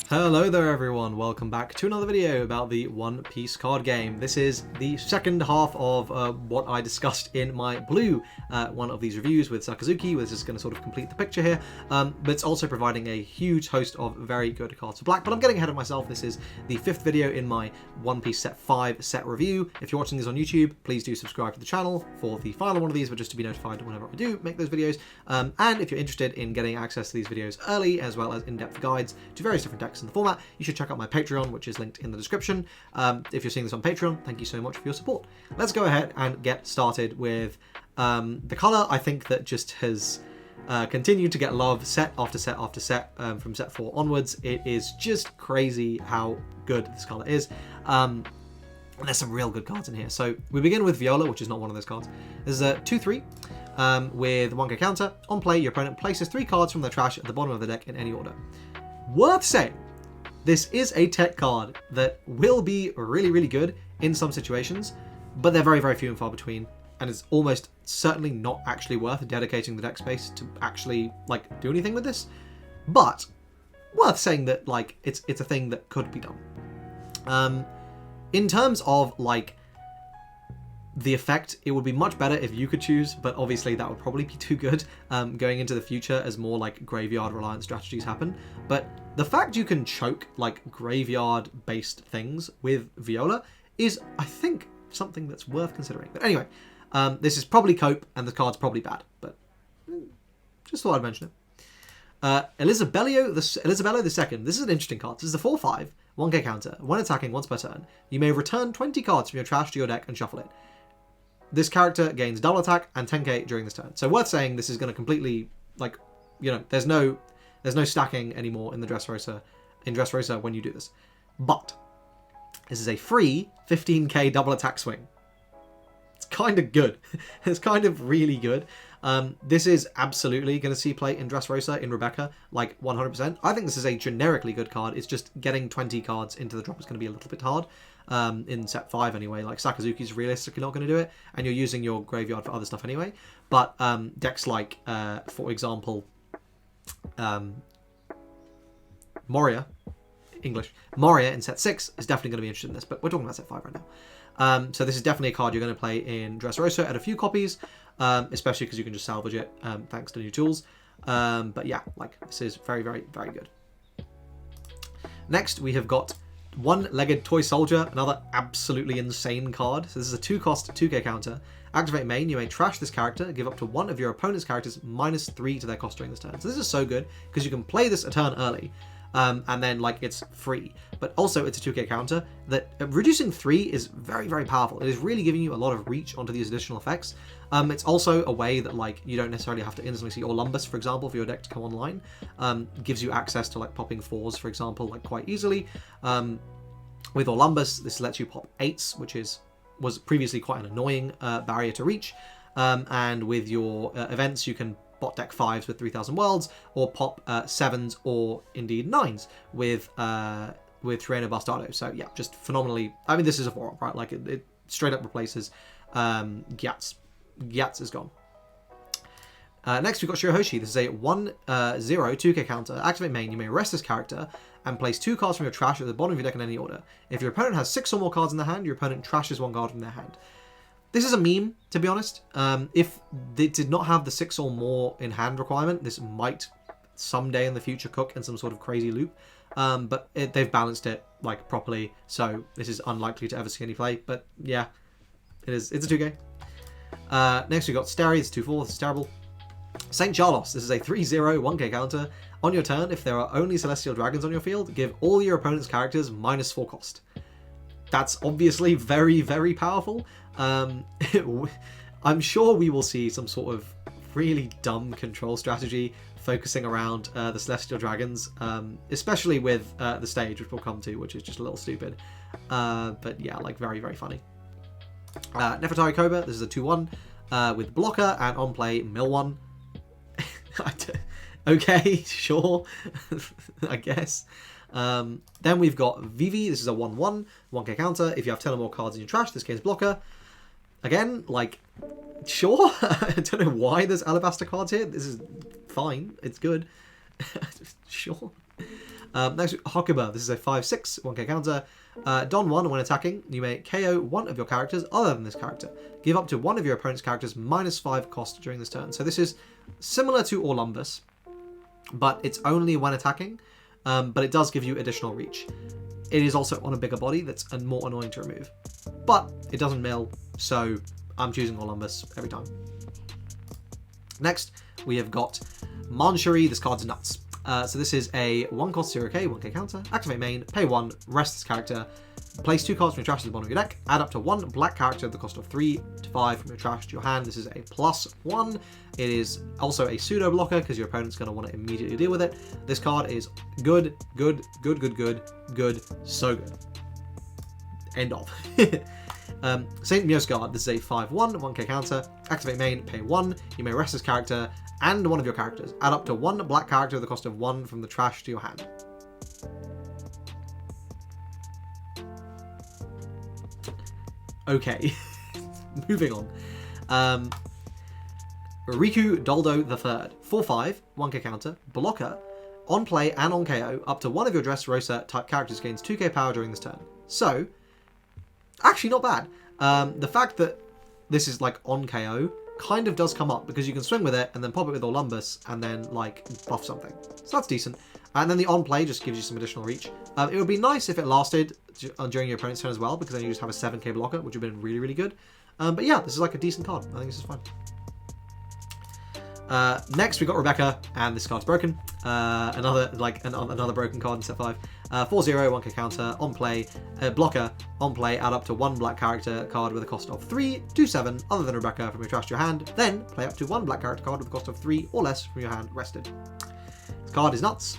Hello there everyone, welcome back to another video about the One Piece card game. This is the second half of what I discussed in my blue one of these reviews with Sakazuki, which is going to sort of complete the picture here, but it's also providing a huge host of very good cards for black, but I'm getting ahead of myself. This is the fifth video in my One Piece Set 5 set review. If you're watching this on YouTube, please do subscribe to the channel for the final one of these, but just to be notified whenever I do make those videos. And if you're interested in getting access to these videos early, as well as in-depth guides to various different decks in the format, you should check out my Patreon, which is linked in the description. If you're seeing this on Patreon, thank you so much for your support. Let's go ahead and get started with the color. I think that just has continued to get love set after set after set from set 4 onwards. It is just crazy how good this color is. And there's some real good cards in here. So we begin with Viola, which is not one of those cards. This is a 2/3 with 1k counter. On play, your opponent places 3 cards from their trash at the bottom of the deck in any order. Worth saying, this is a tech card that will be really good in some situations, but they're very few and far between, and it's almost certainly not actually worth dedicating the deck space to actually do anything with this. But worth saying that it's a thing that could be done. In terms of the effect, it would be much better if you could choose, but obviously that would probably be too good going into the future as more graveyard reliant strategies happen. But the fact you can choke graveyard based things with Viola is, I think, something that's worth considering. But anyway, this is probably cope and the card's probably bad, but just thought I'd mention it. Elizabello II. This is an interesting card. This is a 4/5, 1k counter. When attacking once per turn, you may return 20 cards from your trash to your deck and shuffle it. This character gains double attack and 10k during this turn. So worth saying, this is going to completely, there's no stacking anymore in the Dressrosa when you do this. But this is a free 15k double attack swing. It's kind of good. It's kind of really good. This is absolutely going to see play in Dressrosa, in Rebecca, 100%. I think this is a generically good card. It's just getting 20 cards into the drop is going to be a little bit hard. In set 5 anyway, Sakazuki's realistically not going to do it, and you're using your graveyard for other stuff anyway. But decks for example, Moria in set 6 is definitely going to be interested in this, but we're talking about set 5 right now. So this is definitely a card you're going to play in Dressrosa at a few copies, especially because you can just salvage it thanks to new tools. But yeah, this is very good. Next, we have got One-Legged Toy Soldier, another absolutely insane card. So this is a 2-cost 2k counter. Activate main, you may trash this character, give up to one of your opponent's characters -3 to their cost during this turn. So this is so good because you can play this a turn early, and then it's free. But also it's a 2k counter that reducing 3 is very powerful. It is really giving you a lot of reach onto these additional effects. It's also a way that you don't necessarily have to instantly see Olympus, for example, for your deck to come online. Gives you access to popping 4s, for example, quite easily. With Olympus, this lets you pop 8s, which was previously quite an annoying barrier to reach. And with your events, you can bot deck 5s with 3000 Worlds, or pop 7s or indeed 9s with Triano Bastardo. So yeah, just phenomenally. I mean, this is a 4-up, right? It straight up replaces Gyatz. Gyatz is gone. Next, we've got Shirahoshi. This is a 1/0 2k counter. Activate main, you may rest this character and place 2 cards from your trash at the bottom of your deck in any order. If your opponent has 6 or more cards in their hand, your opponent trashes 1 card from their hand. This is a meme, to be honest. If they did not have the 6 or more in hand requirement, this might someday in the future cook in some sort of crazy loop. But they've balanced it properly, so this is unlikely to ever see any play. But yeah, it's a 2k. Next, we've got Starry. It's 2/4. This is terrible. St. Charlos. This is a 3/0 1k counter. On your turn, if there are only Celestial Dragons on your field, give all your opponent's characters -4 cost. That's obviously very powerful. I'm sure we will see some sort of really dumb control strategy focusing around the Celestial Dragons, especially with the stage, which we'll come to, which is just a little stupid. But yeah, very funny. Nefertari Cobra. This is a 2/1 with blocker, and on play, mill 1. Okay, sure, I guess. Then we've got Vivi. This is a 1/1, 1k counter. If you have 10 or more cards in your trash, this gains blocker. Again, sure. I don't know why there's alabaster cards here. This is fine. It's good. Sure. Next, Hakuba. This is a 5/6, 1k counter. Don 1, when attacking, you may KO one of your characters other than this character. Give up to one of your opponent's characters -5 cost during this turn. So this is similar to Orlumbus, but it's only when attacking, but it does give you additional reach. It is also on a bigger body that's more annoying to remove, but it doesn't mill, so I'm choosing Orlumbus every time. Next, we have got Manchery. This card's nuts. So this is a 1-cost 0k, 1k counter. Activate main, pay 1, rest this character. Place 2 cards from your trash to the bottom of your deck. Add up to 1 black character at the cost of 3 to 5 from your trash to your hand. This is a +1. It is also a pseudo blocker because your opponent's going to want to immediately deal with it. This card is good, good, good, good, good, good, so good. End of. Saint Miosgard. This is a 5/1, 1k counter. Activate main, pay 1. You may rest this character and one of your characters. Add up to 1 black character at the cost of 1 from the trash to your hand. Okay, moving on. Riku Doldo III, 4/5, 1k counter, blocker, on play and on KO, up to 1 of your Dressrosa type characters gains 2k power during this turn. So, actually not bad. The fact that this is like on KO kind of does come up because you can swing with it and then pop it with Orlumbus and then like buff something. So that's decent. And then the on play just gives you some additional reach. It would be nice if it lasted during your opponent's turn as well, because then you just have a 7k blocker, which would have been really, really good. But yeah, this is like a decent card. I think this is fine. Next we got Rebecca, and this card's broken. Another broken card in set 5. 4/0, 1k counter, on play, blocker, on play, add up to 1 black character card with a cost of 3 to 7, other than Rebecca, from your trash to your hand. Then play up to 1 black character card with a cost of 3 or less from your hand rested. This card is nuts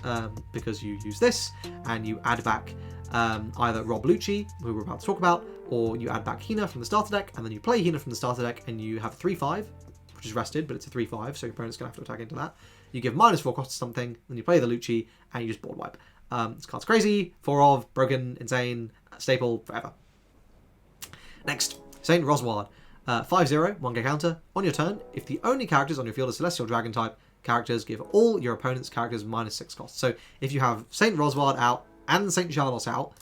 because you use this and you add back either Rob Lucci, who we're about to talk about, or you add back Hina from the starter deck, and then you play Hina from the starter deck, and you have 3/5, which is rested, but it's a 3/5, so your opponent's going to have to attack into that. You give -4 cost to something, then you play the Lucci, and you just board wipe. This card's crazy, 4 broken, insane, staple, forever. Next, Saint Rosward. 5/0, 1k counter. On your turn, if the only characters on your field are Celestial Dragon type characters, give all your opponent's characters -6 cost. So if you have Saint Rosward out and Saint Charlos out,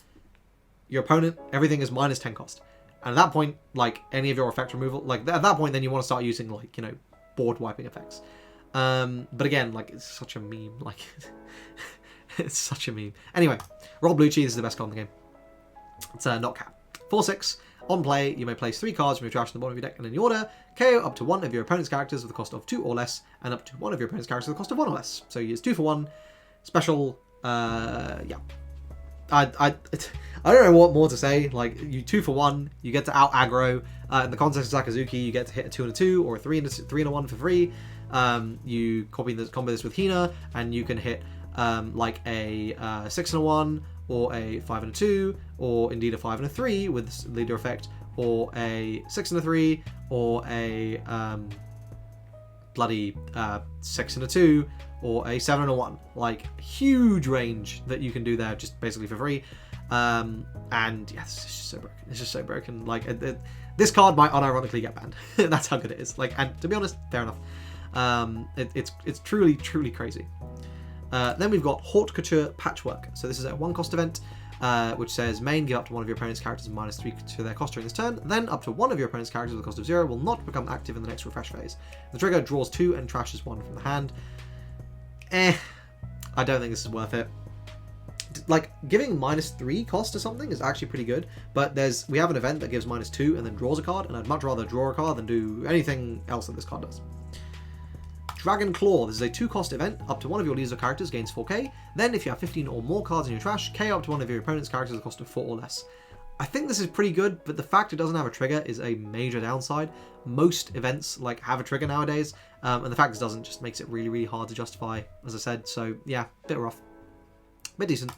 your opponent, everything is -10 cost. And at that point, like, any of your effect removal, like, at that point, then you want to start using, like, you know, board wiping effects. But again, like, it's such a meme. Like, it's such a meme. Anyway, Rob Lucci, this is the best card in the game. It's not cap. 4/6. On play, you may place 3 cards from your trash to the bottom of your deck, and in your order, KO up to 1 of your opponent's characters with the cost of 2 or less, and up to 1 of your opponent's characters with the cost of 1 or less. So you use 2 for 1. Special, yeah. I don't know what more to say. Like, you 2 for 1, you get to out aggro. In the context of Sakazuki, you get to hit a 2 and a 2 or a 3 and a 1 for free. You combo this with Hina, and you can hit like a 6 and a 1, or a 5 and a 2, or indeed a 5 and a 3 with this leader effect, or a 6 and a 3, or a bloody 6 and a 2, or a 7 and a 1. Like, huge range that you can do there just basically for free. And yeah, it's just so broken. It's just so broken. Like, this card might unironically get banned. That's how good it is. Like, and to be honest, fair enough. It's truly, truly crazy. Then we've got Haute Couture Patchwork. So this is a 1-cost event, which says main, give up to 1 of your opponent's characters -3 to their cost during this turn. Then up to 1 of your opponent's characters with a cost of 0 will not become active in the next refresh phase. The trigger draws 2 and trashes 1 from the hand. I don't think this is worth it. Like, giving -3 cost to something is actually pretty good, but we have an event that gives -2 and then draws a card, and I'd much rather draw a card than do anything else that this card does. Dragon Claw. This is a 2-cost event. Up to 1 of your leader characters gains 4k. Then, if you have 15 or more cards in your trash, KO up to 1 of your opponent's characters at the cost of 4 or less. I think this is pretty good, but the fact it doesn't have a trigger is a major downside. Most events like have a trigger nowadays, and the fact it doesn't just makes it really, really hard to justify, as I said. So yeah, bit rough, bit decent.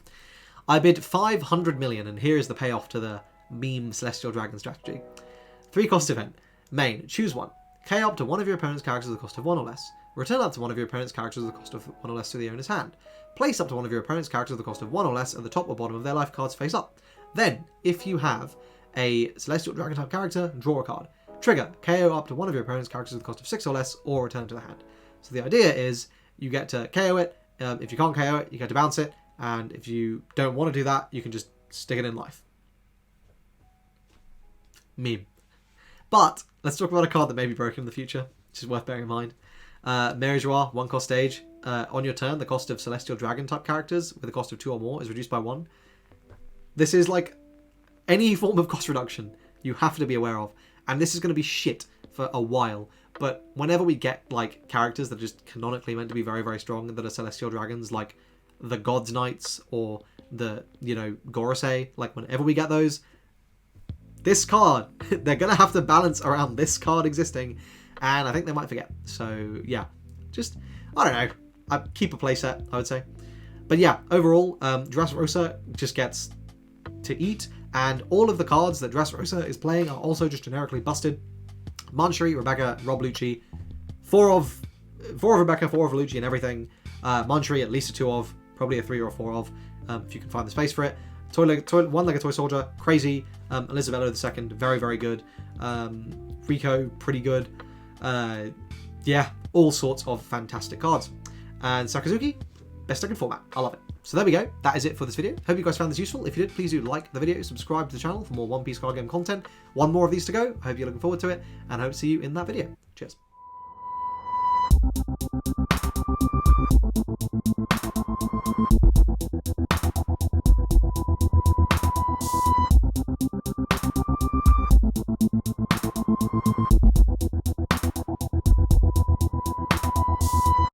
I bid 500 million, and here is the payoff to the meme Celestial Dragon strategy. 3-cost event. Main. Choose 1. KO up to 1 of your opponent's characters at the cost of 1 or less. Return up to 1 of your opponent's characters at the cost of 1 or less to the owner's hand. Place up to 1 of your opponent's characters at the cost of 1 or less at the top or bottom of their life cards face up. Then, if you have a Celestial Dragon type character, draw a card. Trigger, KO up to 1 of your opponent's characters at the cost of 6 or less, or return to the hand. So the idea is, you get to KO it. If you can't KO it, you get to bounce it, And if you don't want to do that, you can just stick it in life. Meme. But let's talk about a card that may be broken in the future, which is worth bearing in mind. Mary Joie, 1 cost stage. On your turn, the cost of Celestial Dragon type characters with a cost of 2 or more is reduced by 1. This is like any form of cost reduction you have to be aware of. And this is going to be shit for a while. But whenever we get like characters that are just canonically meant to be very, very strong that are Celestial Dragons, like the God's Knights or the, you know, Gorosei, like whenever we get those, this card, they're going to have to balance around this card existing. And I think they might forget. So yeah, just, I don't know. I keep a playset, I would say. But yeah, overall, Dressrosa just gets to eat. And all of the cards that Dressrosa is playing are also just generically busted. Manchuri, Rebecca, Rob Lucci. 4 of Rebecca, 4 of Lucci and everything. Manchuri, at least a 2 of. Probably a 3 or a 4 of, if you can find the space for it. One-Legged Toy Soldier, crazy. Elisabetta II, very, very good. Rico, pretty good. Yeah, all sorts of fantastic cards. And Sakazuki, best deck in format. I love it. So there we go. That is it for this video. Hope you guys found this useful. If you did, please do like the video, subscribe to the channel for more One Piece card game content. 1 more of these to go. I hope you're looking forward to it, and I hope to see you in that video. Cheers.